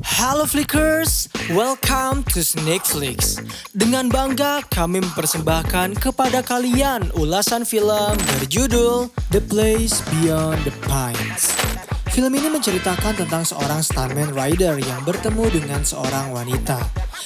Halo Flickers, welcome to Snakeflix. Dengan bangga kami mempersembahkan kepada kalian ulasan film berjudul The Place Beyond the Pines. Film ini menceritakan tentang seorang stuntman rider yang bertemu dengan seorang wanita.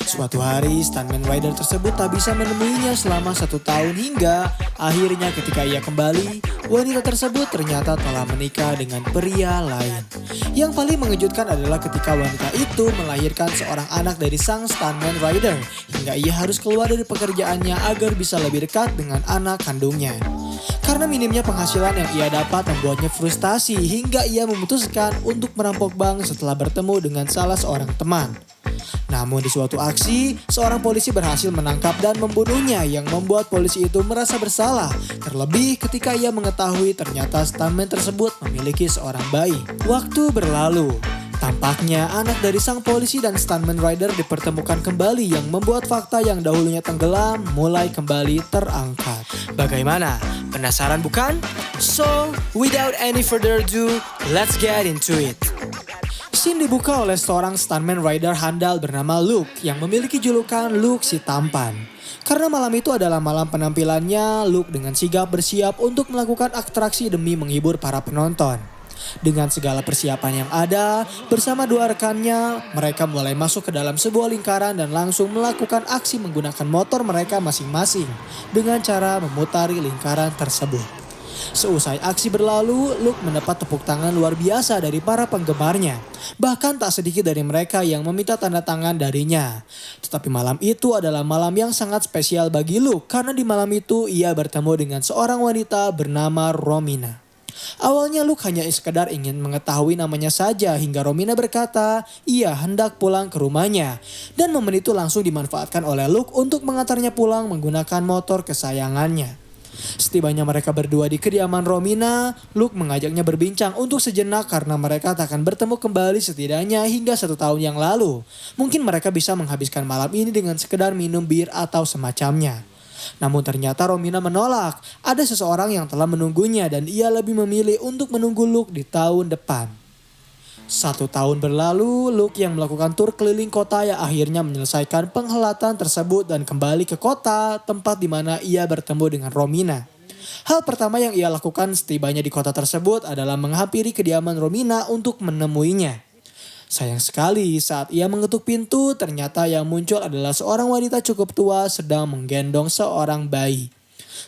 Suatu hari, stuntman rider tersebut tak bisa menemuinya selama 1 tahun hingga akhirnya ketika ia kembali, wanita tersebut ternyata telah menikah dengan pria lain. Yang paling mengejutkan adalah ketika wanita itu melahirkan seorang anak dari sang stuntman rider hingga ia harus keluar dari pekerjaannya agar bisa lebih dekat dengan anak kandungnya. Karena minimnya penghasilan yang ia dapat membuatnya frustasi hingga ia memutuskan untuk merampok bank setelah bertemu dengan salah seorang teman. Namun di suatu aksi, seorang polisi berhasil menangkap dan membunuhnya yang membuat polisi itu merasa bersalah. Terlebih ketika ia mengetahui ternyata stuntman tersebut memiliki seorang bayi. Waktu berlalu. Tampaknya anak dari sang polisi dan stuntman rider dipertemukan kembali yang membuat fakta yang dahulunya tenggelam mulai kembali terangkat. Bagaimana? Penasaran bukan? So, without any further ado, let's get into it. Scene dibuka oleh seorang stuntman rider handal bernama Luke yang memiliki julukan Luke si Tampan. Karena malam itu adalah malam penampilannya, Luke dengan sigap bersiap untuk melakukan atraksi demi menghibur para penonton. Dengan segala persiapan yang ada, bersama 2 rekannya, mereka mulai masuk ke dalam sebuah lingkaran dan langsung melakukan aksi menggunakan motor mereka masing-masing dengan cara memutari lingkaran tersebut. Seusai aksi berlalu, Luke mendapat tepuk tangan luar biasa dari para penggemarnya. Bahkan tak sedikit dari mereka yang meminta tanda tangan darinya. Tetapi malam itu adalah malam yang sangat spesial bagi Luke karena di malam itu ia bertemu dengan seorang wanita bernama Romina. Awalnya Luke hanya sekedar ingin mengetahui namanya saja hingga Romina berkata ia hendak pulang ke rumahnya. Dan momen itu langsung dimanfaatkan oleh Luke untuk mengantarnya pulang menggunakan motor kesayangannya. Setibanya mereka berdua di kediaman Romina, Luke mengajaknya berbincang untuk sejenak karena mereka tak akan bertemu kembali setidaknya hingga 1 tahun yang lalu. Mungkin mereka bisa menghabiskan malam ini dengan sekedar minum bir atau semacamnya. Namun ternyata Romina menolak. Ada seseorang yang telah menunggunya dan ia lebih memilih untuk menunggu Luke di tahun depan. 1 tahun berlalu, Luke yang melakukan tur keliling kota yang akhirnya menyelesaikan penghelatan tersebut dan kembali ke kota tempat di mana ia bertemu dengan Romina. Hal pertama yang ia lakukan setibanya di kota tersebut adalah menghampiri kediaman Romina untuk menemuinya. Sayang sekali saat ia mengetuk pintu ternyata yang muncul adalah seorang wanita cukup tua sedang menggendong seorang bayi.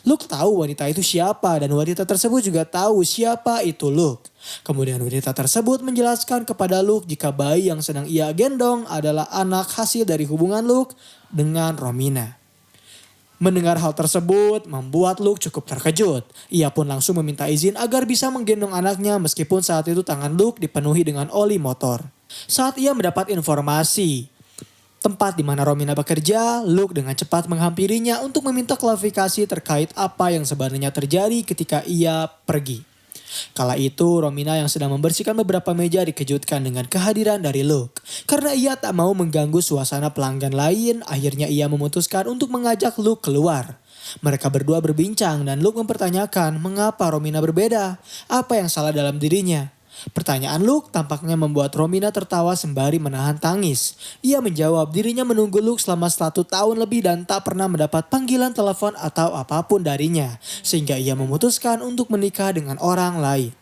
Luke tahu wanita itu siapa dan wanita tersebut juga tahu siapa itu Luke. Kemudian wanita tersebut menjelaskan kepada Luke jika bayi yang sedang ia gendong adalah anak hasil dari hubungan Luke dengan Romina. Mendengar hal tersebut membuat Luke cukup terkejut. Ia pun langsung meminta izin agar bisa menggendong anaknya meskipun saat itu tangan Luke dipenuhi dengan oli motor. Saat ia mendapat informasi tempat di mana Romina bekerja, Luke dengan cepat menghampirinya untuk meminta klarifikasi terkait apa yang sebenarnya terjadi ketika ia pergi. Kala itu Romina yang sedang membersihkan beberapa meja dikejutkan dengan kehadiran dari Luke. Karena ia tak mau mengganggu suasana pelanggan lain, akhirnya ia memutuskan untuk mengajak Luke keluar. Mereka berdua berbincang dan Luke mempertanyakan mengapa Romina berbeda, apa yang salah dalam dirinya. Pertanyaan Luke tampaknya membuat Romina tertawa sembari menahan tangis. Ia menjawab dirinya menunggu Luke selama 1 tahun lebih dan tak pernah mendapat panggilan telepon atau apapun darinya. Sehingga ia memutuskan untuk menikah dengan orang lain.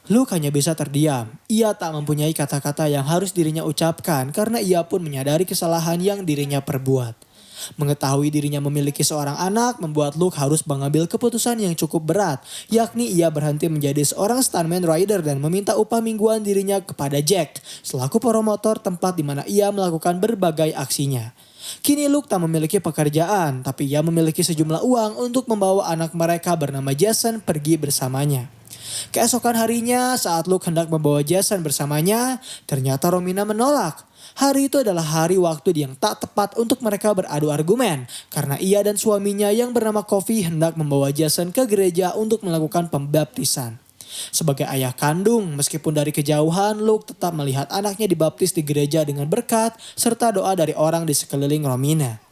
Luke hanya bisa terdiam. Ia tak mempunyai kata-kata yang harus dirinya ucapkan karena ia pun menyadari kesalahan yang dirinya perbuat. Mengetahui dirinya memiliki seorang anak membuat Luke harus mengambil keputusan yang cukup berat, yakni ia berhenti menjadi seorang stuntman rider dan meminta upah mingguan dirinya kepada Jack, selaku promotor tempat di mana ia melakukan berbagai aksinya. Kini Luke tak memiliki pekerjaan, tapi ia memiliki sejumlah uang untuk membawa anak mereka bernama Jason pergi bersamanya. Keesokan harinya saat Luke hendak membawa Jason bersamanya, ternyata Romina menolak. Hari itu adalah hari waktu yang tak tepat untuk mereka beradu argumen karena ia dan suaminya yang bernama Kofi hendak membawa Jason ke gereja untuk melakukan pembaptisan. Sebagai ayah kandung, meskipun dari kejauhan, Luke tetap melihat anaknya dibaptis di gereja dengan berkat serta doa dari orang di sekeliling Romina.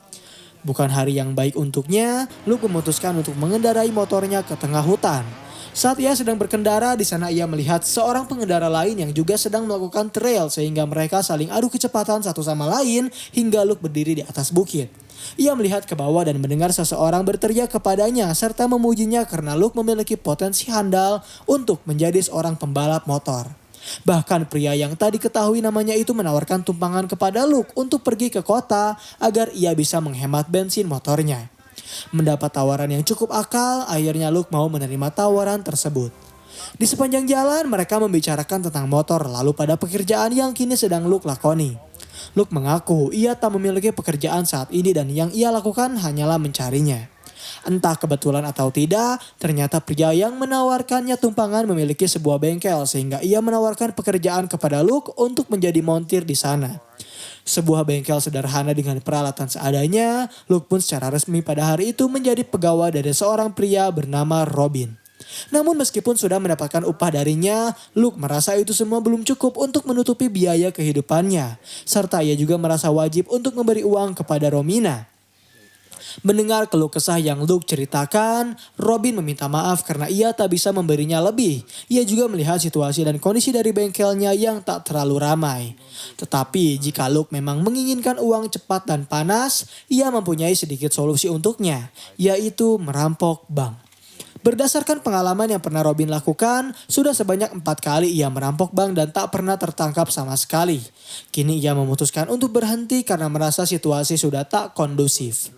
Bukan hari yang baik untuknya, Luke memutuskan untuk mengendarai motornya ke tengah hutan. Saat ia sedang berkendara, di sana ia melihat seorang pengendara lain yang juga sedang melakukan trail sehingga mereka saling adu kecepatan satu sama lain hingga Luke berdiri di atas bukit. Ia melihat ke bawah dan mendengar seseorang berteriak kepadanya serta memujinya karena Luke memiliki potensi handal untuk menjadi seorang pembalap motor. Bahkan pria yang tadi ketahui namanya itu menawarkan tumpangan kepada Luke untuk pergi ke kota agar ia bisa menghemat bensin motornya. Mendapat tawaran yang cukup akal, akhirnya Luke mau menerima tawaran tersebut. Di sepanjang jalan mereka membicarakan tentang motor lalu pada pekerjaan yang kini sedang Luke lakoni. Luke mengaku ia tak memiliki pekerjaan saat ini dan yang ia lakukan hanyalah mencarinya. Entah kebetulan atau tidak, ternyata pria yang menawarkannya tumpangan memiliki sebuah bengkel sehingga ia menawarkan pekerjaan kepada Luke untuk menjadi montir di sana. Sebuah bengkel sederhana dengan peralatan seadanya, Luke pun secara resmi pada hari itu menjadi pegawai dari seorang pria bernama Robin. Namun meskipun sudah mendapatkan upah darinya, Luke merasa itu semua belum cukup untuk menutupi biaya kehidupannya. Serta ia juga merasa wajib untuk memberi uang kepada Romina. Mendengar keluh kesah yang Luke ceritakan, Robin meminta maaf karena ia tak bisa memberinya lebih. Ia juga melihat situasi dan kondisi dari bengkelnya yang tak terlalu ramai. Tetapi jika Luke memang menginginkan uang cepat dan panas, ia mempunyai sedikit solusi untuknya, yaitu merampok bank. Berdasarkan pengalaman yang pernah Robin lakukan, sudah sebanyak 4 kali ia merampok bank dan tak pernah tertangkap sama sekali. Kini ia memutuskan untuk berhenti karena merasa situasi sudah tak kondusif.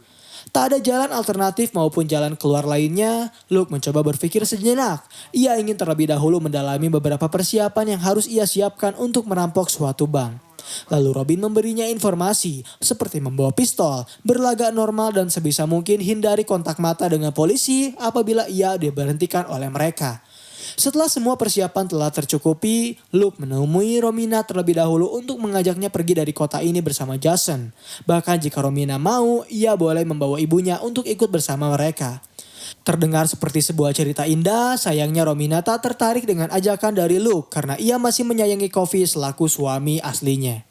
Tak ada jalan alternatif maupun jalan keluar lainnya, Luke mencoba berpikir sejenak. Ia ingin terlebih dahulu mendalami beberapa persiapan yang harus ia siapkan untuk merampok suatu bank. Lalu Robin memberinya informasi seperti membawa pistol, berlagak normal dan sebisa mungkin hindari kontak mata dengan polisi apabila ia diberhentikan oleh mereka. Setelah semua persiapan telah tercukupi, Luke menemui Romina terlebih dahulu untuk mengajaknya pergi dari kota ini bersama Jason. Bahkan jika Romina mau, ia boleh membawa ibunya untuk ikut bersama mereka. Terdengar seperti sebuah cerita indah, sayangnya Romina tak tertarik dengan ajakan dari Luke karena ia masih menyayangi Coffee selaku suami aslinya.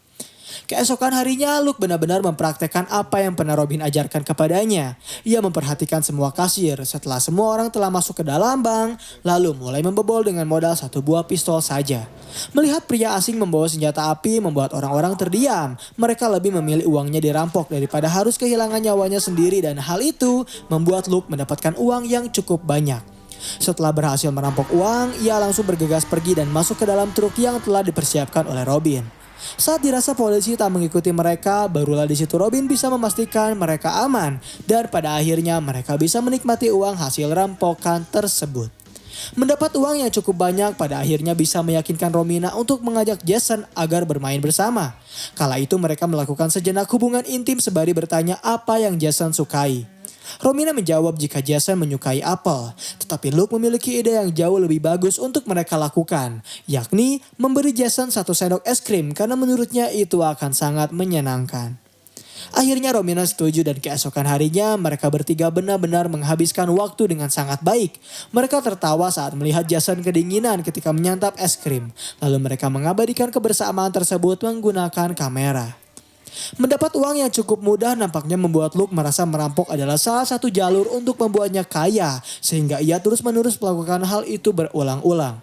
Keesokan harinya Luke benar-benar mempraktekkan apa yang pernah Robin ajarkan kepadanya. Ia memperhatikan semua kasir setelah semua orang telah masuk ke dalam bank, lalu mulai membobol dengan modal 1 buah pistol saja. Melihat pria asing membawa senjata api membuat orang-orang terdiam. Mereka lebih memilih uangnya dirampok daripada harus kehilangan nyawanya sendiri dan hal itu membuat Luke mendapatkan uang yang cukup banyak. Setelah berhasil merampok uang, ia langsung bergegas pergi dan masuk ke dalam truk yang telah dipersiapkan oleh Robin. Saat dirasa polisi tak mengikuti mereka, barulah di situ Robin bisa memastikan mereka aman dan pada akhirnya mereka bisa menikmati uang hasil rampokan tersebut. Mendapat uang yang cukup banyak pada akhirnya bisa meyakinkan Romina untuk mengajak Jason agar bermain bersama. Kala itu mereka melakukan sejenak hubungan intim sembari bertanya apa yang Jason sukai. Romina menjawab jika Jason menyukai apel, tetapi Luke memiliki ide yang jauh lebih bagus untuk mereka lakukan, yakni memberi Jason 1 sendok es krim karena menurutnya itu akan sangat menyenangkan. Akhirnya Romina setuju dan keesokan harinya mereka bertiga benar-benar menghabiskan waktu dengan sangat baik. Mereka tertawa saat melihat Jason kedinginan ketika menyantap es krim, lalu mereka mengabadikan kebersamaan tersebut menggunakan kamera. Mendapat uang yang cukup mudah nampaknya membuat Luke merasa merampok adalah salah satu jalur untuk membuatnya kaya, sehingga ia terus-menerus melakukan hal itu berulang-ulang.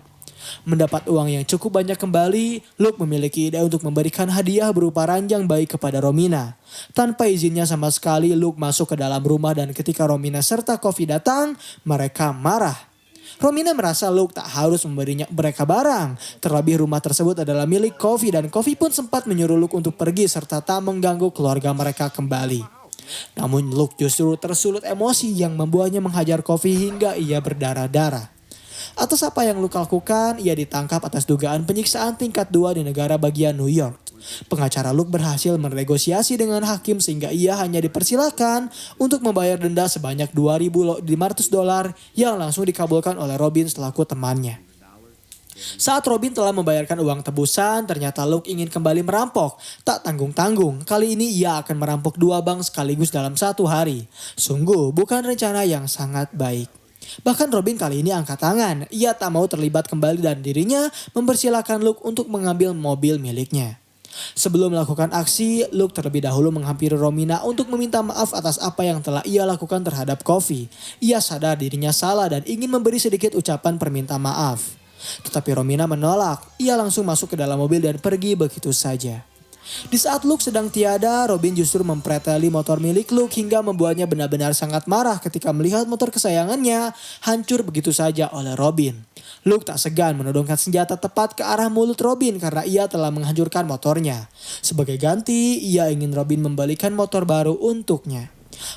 Mendapat uang yang cukup banyak kembali, Luke memiliki ide untuk memberikan hadiah berupa ranjang bayi kepada Romina. Tanpa izinnya sama sekali, Luke masuk ke dalam rumah dan ketika Romina serta Coffee datang, mereka marah. Romina merasa Luke tak harus memberinya mereka barang. Terlebih rumah tersebut adalah milik Coffee dan Coffee pun sempat menyuruh Luke untuk pergi serta tak mengganggu keluarga mereka kembali. Namun Luke justru tersulut emosi yang membuatnya menghajar Coffee hingga ia berdarah-darah. Atas apa yang Luke lakukan, ia ditangkap atas dugaan penyiksaan tingkat 2 di negara bagian New York. Pengacara Luke berhasil menegosiasi dengan hakim sehingga ia hanya dipersilakan untuk membayar denda sebanyak $2.500 yang langsung dikabulkan oleh Robin selaku temannya. Saat Robin telah membayarkan uang tebusan, ternyata Luke ingin kembali merampok. Tak tanggung-tanggung, kali ini ia akan merampok 2 bank sekaligus dalam 1 hari. Sungguh bukan rencana yang sangat baik. Bahkan Robin kali ini angkat tangan, ia tak mau terlibat kembali dan dirinya mempersilahkan Luke untuk mengambil mobil miliknya. Sebelum melakukan aksi, Luke terlebih dahulu menghampiri Romina untuk meminta maaf atas apa yang telah ia lakukan terhadap Coffee. Ia sadar dirinya salah dan ingin memberi sedikit ucapan permintaan maaf. Tetapi Romina menolak, ia langsung masuk ke dalam mobil dan pergi begitu saja. Di saat Luke sedang tiada, Robin justru mempreteli motor milik Luke hingga membuatnya benar-benar sangat marah ketika melihat motor kesayangannya hancur begitu saja oleh Robin. Luke tak segan menodongkan senjata tepat ke arah mulut Robin karena ia telah menghancurkan motornya. Sebagai ganti, ia ingin Robin membalikan motor baru untuknya.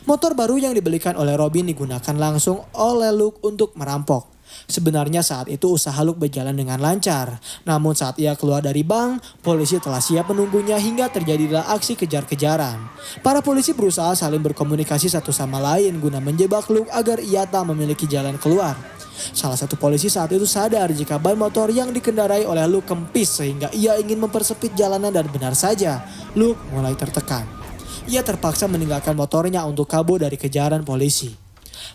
Motor baru yang dibelikan oleh Robin digunakan langsung oleh Luke untuk merampok. Sebenarnya saat itu usaha Luke berjalan dengan lancar. Namun saat ia keluar dari bank, polisi telah siap menunggunya hingga terjadilah aksi kejar-kejaran. Para polisi berusaha saling berkomunikasi satu sama lain guna menjebak Luke agar ia tak memiliki jalan keluar. Salah satu polisi saat itu sadar jika ban motor yang dikendarai oleh Luke kempis sehingga ia ingin mempersempit jalanan dan benar saja, Luke mulai tertekan. Ia terpaksa meninggalkan motornya untuk kabur dari kejaran polisi.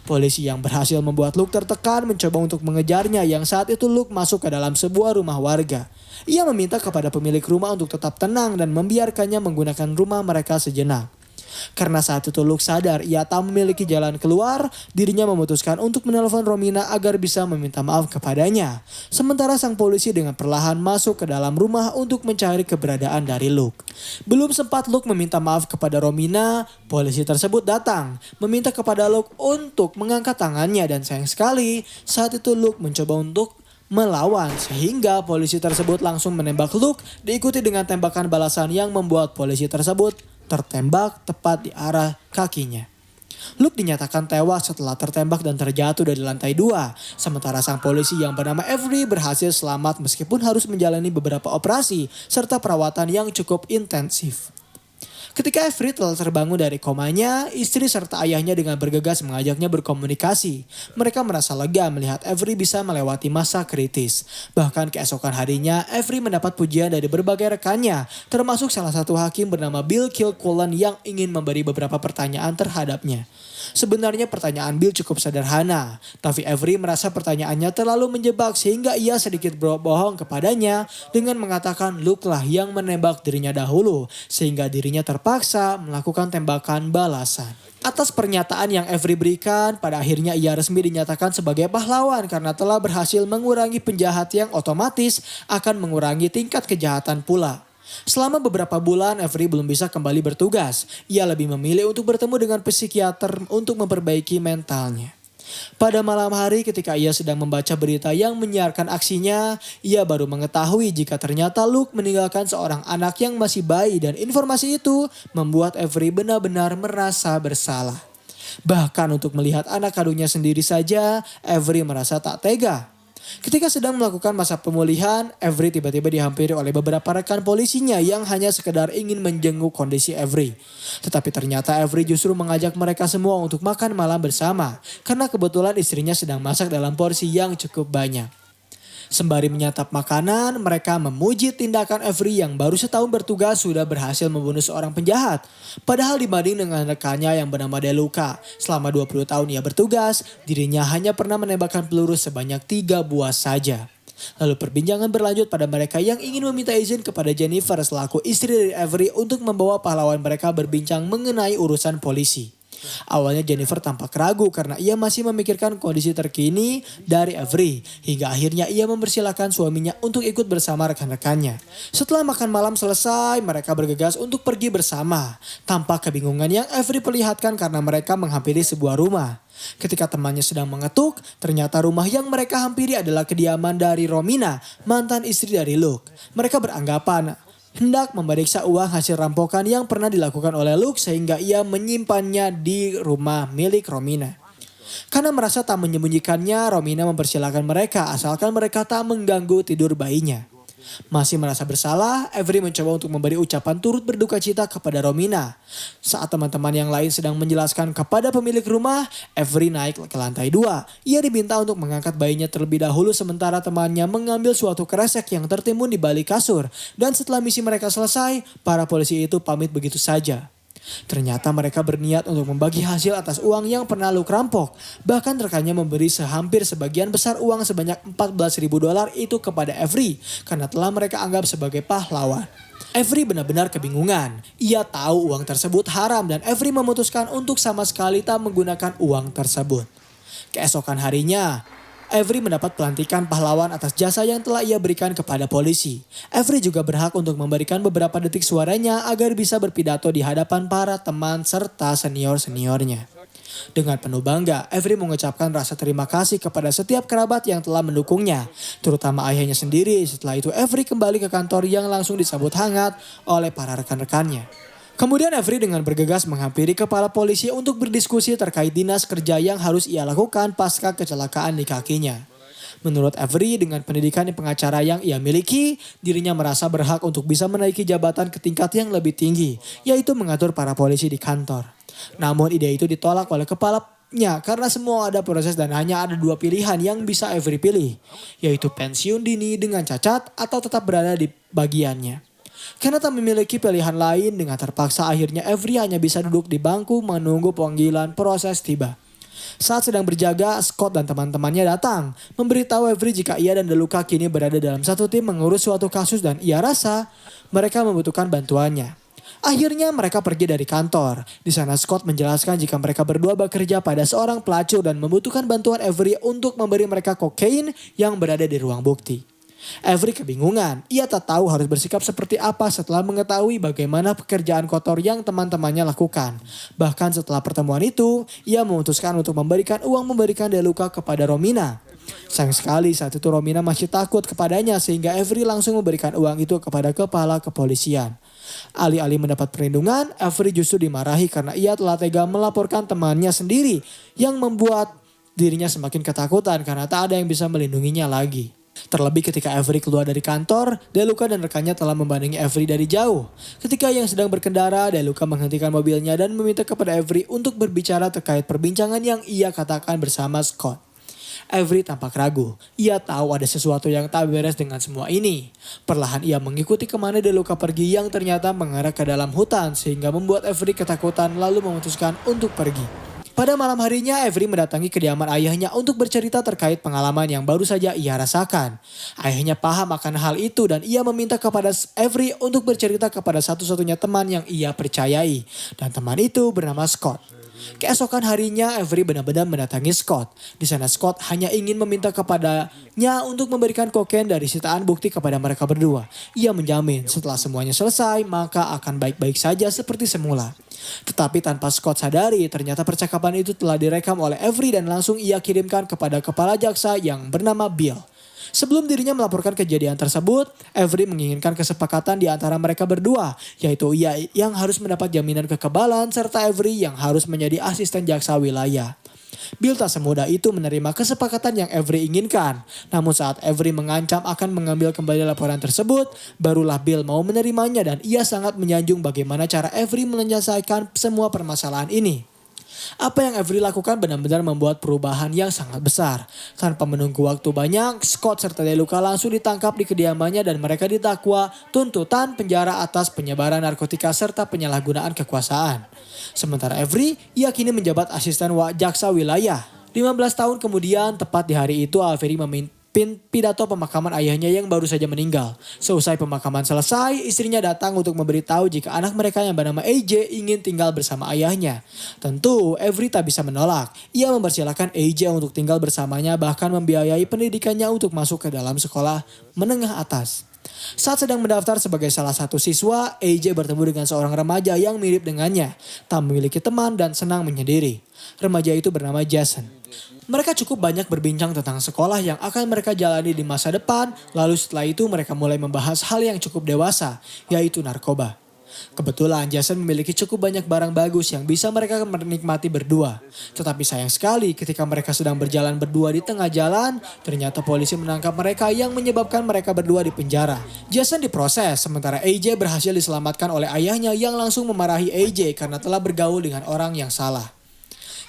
Polisi yang berhasil membuat Luke tertekan mencoba untuk mengejarnya yang saat itu Luke masuk ke dalam sebuah rumah warga. Ia meminta kepada pemilik rumah untuk tetap tenang dan membiarkannya menggunakan rumah mereka sejenak. Karena saat itu Luke sadar ia tak memiliki jalan keluar, dirinya memutuskan untuk menelpon Romina agar bisa meminta maaf kepadanya. Sementara sang polisi dengan perlahan masuk ke dalam rumah untuk mencari keberadaan dari Luke. Belum sempat Luke meminta maaf kepada Romina, polisi tersebut datang, meminta kepada Luke untuk mengangkat tangannya dan sayang sekali saat itu Luke mencoba untuk melawan sehingga polisi tersebut langsung menembak Luke diikuti dengan tembakan balasan yang membuat polisi tersebut tertembak tepat di arah kakinya. Luke dinyatakan tewas setelah tertembak dan terjatuh dari lantai 2. Sementara sang polisi yang bernama Avery berhasil selamat meskipun harus menjalani beberapa operasi serta perawatan yang cukup intensif. Ketika Avery telah terbangun dari komanya, istri serta ayahnya dengan bergegas mengajaknya berkomunikasi. Mereka merasa lega melihat Avery bisa melewati masa kritis. Bahkan keesokan harinya, Avery mendapat pujian dari berbagai rekannya, termasuk salah satu hakim bernama Bill Kilcullen yang ingin memberi beberapa pertanyaan terhadapnya. Sebenarnya pertanyaan Bill cukup sederhana, tapi Avery merasa pertanyaannya terlalu menjebak sehingga ia sedikit berbohong kepadanya dengan mengatakan Luke lah yang menembak dirinya dahulu, sehingga dirinya terpaksa melakukan tembakan balasan. Atas pernyataan yang Avery berikan, pada akhirnya ia resmi dinyatakan sebagai pahlawan karena telah berhasil mengurangi penjahat yang otomatis akan mengurangi tingkat kejahatan pula. Selama beberapa bulan, Avery belum bisa kembali bertugas. Ia lebih memilih untuk bertemu dengan psikiater untuk memperbaiki mentalnya. Pada malam hari ketika ia sedang membaca berita yang menyiarkan aksinya, ia baru mengetahui jika ternyata Luke meninggalkan seorang anak yang masih bayi dan informasi itu membuat Avery benar-benar merasa bersalah. Bahkan untuk melihat anak kandungnya sendiri saja, Avery merasa tak tega. Ketika sedang melakukan masa pemulihan, Avery tiba-tiba dihampiri oleh beberapa rekan polisinya yang hanya sekedar ingin menjenguk kondisi Avery. Tetapi ternyata Avery justru mengajak mereka semua untuk makan malam bersama, karena kebetulan istrinya sedang masak dalam porsi yang cukup banyak. Sembari menyantap makanan, mereka memuji tindakan Avery yang baru setahun bertugas sudah berhasil membunuh seorang penjahat. Padahal dibanding dengan rekannya yang bernama DeLuca, selama 20 tahun ia bertugas, dirinya hanya pernah menembakkan peluru sebanyak 3 buah saja. Lalu perbincangan berlanjut pada mereka yang ingin meminta izin kepada Jennifer selaku istri dari Avery untuk membawa pahlawan mereka berbincang mengenai urusan polisi. Awalnya Jennifer tampak ragu karena ia masih memikirkan kondisi terkini dari Avery. Hingga akhirnya ia mempersilahkan suaminya untuk ikut bersama rekan-rekannya. Setelah makan malam selesai, mereka bergegas untuk pergi bersama. Tampak kebingungan yang Avery perlihatkan karena mereka menghampiri sebuah rumah. Ketika temannya sedang mengetuk, ternyata rumah yang mereka hampiri adalah kediaman dari Romina, mantan istri dari Luke. Mereka beranggapan hendak memeriksa uang hasil rampokan yang pernah dilakukan oleh Luke sehingga ia menyimpannya di rumah milik Romina. Karena merasa tak menyembunyikannya, Romina mempersilahkan mereka asalkan mereka tak mengganggu tidur bayinya. Masih merasa bersalah, Avery mencoba untuk memberi ucapan turut berduka cita kepada Romina. Saat teman-teman yang lain sedang menjelaskan kepada pemilik rumah, Avery naik ke lantai 2. Ia diminta untuk mengangkat bayinya terlebih dahulu sementara temannya mengambil suatu kresek yang tertimbun di balik kasur. Dan setelah misi mereka selesai, para polisi itu pamit begitu saja. Ternyata mereka berniat untuk membagi hasil atas uang yang pernah Luke rampok. Bahkan rekannya memberi hampir sebagian besar uang sebanyak $14.000 itu kepada Avery karena telah mereka anggap sebagai pahlawan. Avery benar-benar kebingungan. Ia tahu uang tersebut haram dan Avery memutuskan untuk sama sekali tak menggunakan uang tersebut. Keesokan harinya, Avery mendapat pelantikan pahlawan atas jasa yang telah ia berikan kepada polisi. Avery juga berhak untuk memberikan beberapa detik suaranya agar bisa berpidato di hadapan para teman serta senior-seniornya. Dengan penuh bangga, Avery mengucapkan rasa terima kasih kepada setiap kerabat yang telah mendukungnya, terutama ayahnya sendiri. Setelah itu Avery kembali ke kantor yang langsung disambut hangat oleh para rekan-rekannya. Kemudian Avery dengan bergegas menghampiri kepala polisi untuk berdiskusi terkait dinas kerja yang harus ia lakukan pasca kecelakaan di kakinya. Menurut Avery, dengan pendidikan pengacara yang ia miliki, dirinya merasa berhak untuk bisa menaiki jabatan ke tingkat yang lebih tinggi, yaitu mengatur para polisi di kantor. Namun ide itu ditolak oleh kepalanya karena semua ada proses dan hanya ada dua pilihan yang bisa Avery pilih, yaitu pensiun dini dengan cacat atau tetap berada di bagiannya. Karena tak memiliki pilihan lain, dengan terpaksa akhirnya Avery hanya bisa duduk di bangku menunggu panggilan proses tiba. Saat sedang berjaga, Scott dan teman-temannya datang, memberitahu Avery jika ia dan DeLuca kini berada dalam satu tim mengurus suatu kasus dan ia rasa mereka membutuhkan bantuannya. Akhirnya mereka pergi dari kantor. Di sana Scott menjelaskan jika mereka berdua bekerja pada seorang pelacur dan membutuhkan bantuan Avery untuk memberi mereka kokain yang berada di ruang bukti. Avery kebingungan, ia tak tahu harus bersikap seperti apa setelah mengetahui bagaimana pekerjaan kotor yang teman-temannya lakukan. Bahkan setelah pertemuan itu, ia memutuskan untuk memberikan DeLuca kepada Romina. Sayang sekali saat itu Romina masih takut kepadanya sehingga Avery langsung memberikan uang itu kepada kepala kepolisian. Alih-alih mendapat perlindungan, Avery justru dimarahi karena ia telah tega melaporkan temannya sendiri yang membuat dirinya semakin ketakutan karena tak ada yang bisa melindunginya lagi. Terlebih ketika Avery keluar dari kantor, DeLuca dan rekannya telah membandengi Avery dari jauh. Ketika yang sedang berkendara, DeLuca menghentikan mobilnya dan meminta kepada Avery untuk berbicara terkait perbincangan yang ia katakan bersama Scott. Avery tampak ragu. Ia tahu ada sesuatu yang tak beres dengan semua ini. Perlahan ia mengikuti kemana DeLuca pergi yang ternyata mengarah ke dalam hutan sehingga membuat Avery ketakutan lalu memutuskan untuk pergi. Pada malam harinya, Avery mendatangi kediaman ayahnya untuk bercerita terkait pengalaman yang baru saja ia rasakan. Ayahnya paham akan hal itu dan ia meminta kepada Avery untuk bercerita kepada satu-satunya teman yang ia percayai. Dan teman itu bernama Scott. Keesokan harinya, Avery benar-benar mendatangi Scott. Di sana Scott hanya ingin meminta kepadanya untuk memberikan kokain dari sitaan bukti kepada mereka berdua. Ia menjamin setelah semuanya selesai, maka akan baik-baik saja seperti semula. Tetapi tanpa Scott sadari, ternyata percakapan itu telah direkam oleh Avery dan langsung ia kirimkan kepada kepala jaksa yang bernama Bill. Sebelum dirinya melaporkan kejadian tersebut, Avery menginginkan kesepakatan di antara mereka berdua, yaitu ia yang harus mendapat jaminan kekebalan serta Avery yang harus menjadi asisten jaksa wilayah. Bill tak semudah itu menerima kesepakatan yang Avery inginkan. Namun saat Avery mengancam akan mengambil kembali laporan tersebut, barulah Bill mau menerimanya dan ia sangat menyanjung bagaimana cara Avery menyelesaikan semua permasalahan ini. Apa yang Avery lakukan benar-benar membuat perubahan yang sangat besar. Tanpa menunggu waktu banyak, Scott serta DeLuca langsung ditangkap di kediamannya dan mereka didakwa tuntutan penjara atas penyebaran narkotika serta penyalahgunaan kekuasaan. Sementara Avery, ia kini menjabat asisten jaksa wilayah. 15 tahun kemudian, tepat di hari itu, Avery memimpin pidato pemakaman ayahnya yang baru saja meninggal. Seusai pemakaman selesai, istrinya datang untuk memberitahu jika anak mereka yang bernama AJ ingin tinggal bersama ayahnya. Tentu, Avery tak bisa menolak. Ia mempersilahkan AJ untuk tinggal bersamanya, bahkan membiayai pendidikannya untuk masuk ke dalam sekolah menengah atas. Saat sedang mendaftar sebagai salah satu siswa, AJ bertemu dengan seorang remaja yang mirip dengannya, tak memiliki teman dan senang menyendiri. Remaja itu bernama Jason. Mereka cukup banyak berbincang tentang sekolah yang akan mereka jalani di masa depan, lalu setelah itu mereka mulai membahas hal yang cukup dewasa, yaitu narkoba. Kebetulan Jason memiliki cukup banyak barang bagus yang bisa mereka menikmati berdua. Tetapi sayang sekali ketika mereka sedang berjalan berdua di tengah jalan, ternyata polisi menangkap mereka yang menyebabkan mereka berdua di penjara. Jason diproses, sementara AJ berhasil diselamatkan oleh ayahnya yang langsung memarahi AJ karena telah bergaul dengan orang yang salah.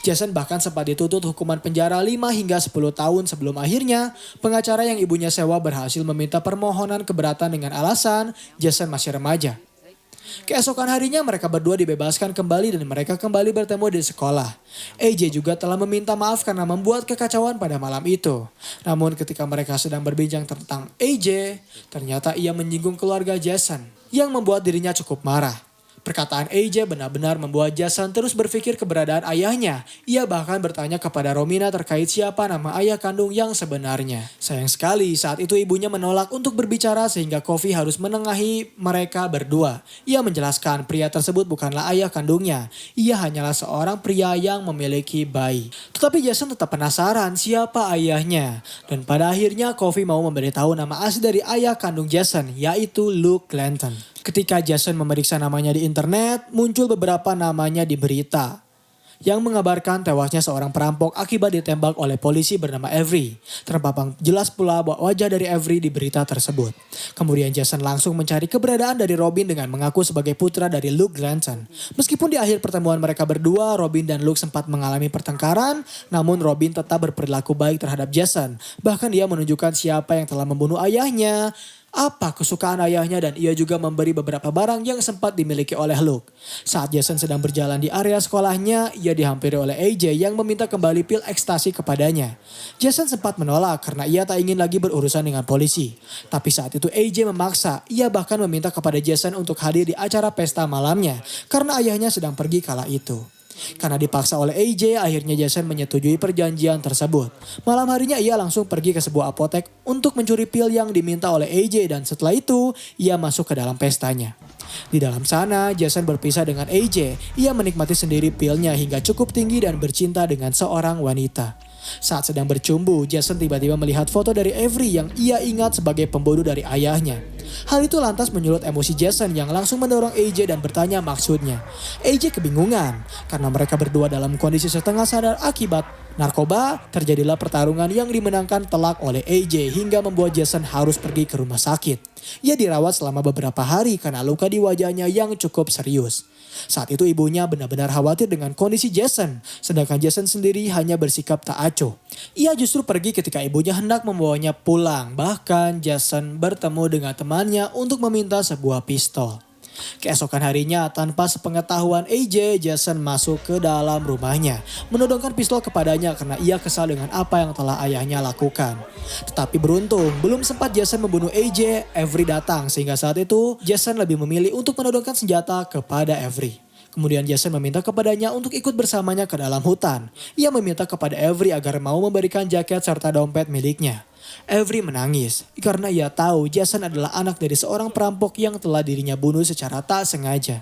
Jason bahkan sempat dituntut hukuman penjara 5 hingga 10 tahun sebelum akhirnya pengacara yang ibunya sewa berhasil meminta permohonan keberatan dengan alasan Jason masih remaja. Keesokan harinya mereka berdua dibebaskan kembali dan mereka kembali bertemu di sekolah. AJ juga telah meminta maaf karena membuat kekacauan pada malam itu. Namun ketika mereka sedang berbincang tentang AJ, ternyata ia menyinggung keluarga Jason. yang membuat dirinya cukup marah. Perkataan AJ benar-benar membuat Jason terus berpikir keberadaan ayahnya. Ia bahkan bertanya kepada Romina terkait siapa nama ayah kandung yang sebenarnya. Sayang sekali saat itu ibunya menolak untuk berbicara sehingga Coffee harus menengahi mereka berdua. Ia menjelaskan pria tersebut bukanlah ayah kandungnya. Ia hanyalah seorang pria yang memiliki bayi. Tetapi Jason tetap penasaran siapa ayahnya. Dan pada akhirnya Coffee mau memberitahu nama asli dari ayah kandung Jason, yaitu Luke Clanton. Ketika Jason memeriksa namanya di internet, muncul beberapa namanya di berita yang mengabarkan tewasnya seorang perampok akibat ditembak oleh polisi bernama Avery. Terpampang jelas pula wajah dari Avery di berita tersebut. Kemudian Jason langsung mencari keberadaan dari Robin dengan mengaku sebagai putra dari Luke Clanton. Meskipun di akhir pertemuan mereka berdua, Robin dan Luke sempat mengalami pertengkaran, namun Robin tetap berperilaku baik terhadap Jason. Bahkan dia menunjukkan siapa yang telah membunuh ayahnya, apa kesukaan ayahnya, dan ia juga memberi beberapa barang yang sempat dimiliki oleh Luke. Saat Jason sedang berjalan di area sekolahnya, ia dihampiri oleh AJ yang meminta kembali pil ekstasi kepadanya. Jason sempat menolak karena ia tak ingin lagi berurusan dengan polisi. Tapi saat itu AJ memaksa, ia bahkan meminta kepada Jason untuk hadir di acara pesta malamnya karena ayahnya sedang pergi kala itu. Karena dipaksa oleh AJ, akhirnya Jason menyetujui perjanjian tersebut. Malam harinya ia langsung pergi ke sebuah apotek untuk mencuri pil yang diminta oleh AJ, dan setelah itu ia masuk ke dalam pestanya. Di dalam sana, Jason berpisah dengan AJ. Ia menikmati sendiri pilnya hingga cukup tinggi dan bercinta dengan seorang wanita. Saat sedang bercumbu, Jason tiba-tiba melihat foto dari Avery yang ia ingat sebagai pembunuh dari ayahnya. Hal itu lantas menyulut emosi Jason yang langsung mendorong AJ dan bertanya maksudnya. AJ kebingungan karena mereka berdua dalam kondisi setengah sadar akibat narkoba. Terjadilah pertarungan yang dimenangkan telak oleh AJ hingga membuat Jason harus pergi ke rumah sakit. Ia dirawat selama beberapa hari karena luka di wajahnya yang cukup serius. Saat itu ibunya benar-benar khawatir dengan kondisi Jason, sedangkan Jason sendiri hanya bersikap tak acuh. Ia justru pergi ketika ibunya hendak membawanya pulang. Bahkan Jason bertemu dengan temannya untuk meminta sebuah pistol. Keesokan harinya, tanpa sepengetahuan AJ, Jason masuk ke dalam rumahnya, menodongkan pistol kepadanya karena ia kesal dengan apa yang telah ayahnya lakukan. Tetapi beruntung, belum sempat Jason membunuh AJ, Avery datang, sehingga saat itu Jason lebih memilih untuk menodongkan senjata kepada Avery. Kemudian Jason meminta kepadanya untuk ikut bersamanya ke dalam hutan. Ia meminta kepada Avery agar mau memberikan jaket serta dompet miliknya. Avery menangis karena ia tahu Jason adalah anak dari seorang perampok yang telah dirinya bunuh secara tak sengaja.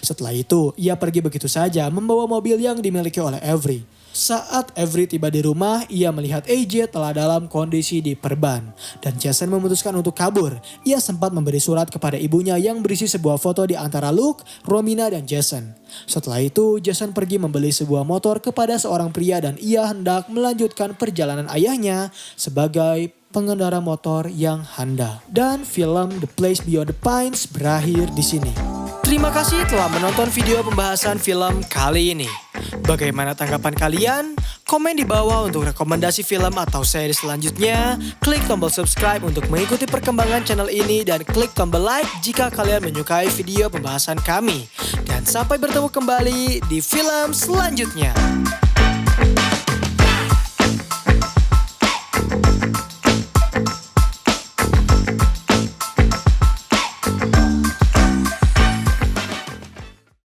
Setelah itu, ia pergi begitu saja membawa mobil yang dimiliki oleh Avery. Saat Avery tiba di rumah, ia melihat AJ telah dalam kondisi diperban dan Jason memutuskan untuk kabur. Ia sempat memberi surat kepada ibunya yang berisi sebuah foto di antara Luke, Romina, dan Jason. Setelah itu, Jason pergi membeli sebuah motor kepada seorang pria dan ia hendak melanjutkan perjalanan ayahnya sebagai pengendara motor yang handal. Dan film The Place Beyond the Pines berakhir di sini. Terima kasih telah menonton video pembahasan film kali ini. Bagaimana tanggapan kalian? Komen di bawah untuk rekomendasi film atau seri selanjutnya. Klik tombol subscribe untuk mengikuti perkembangan channel ini dan klik tombol like jika kalian menyukai video pembahasan kami. Dan sampai bertemu kembali di film selanjutnya.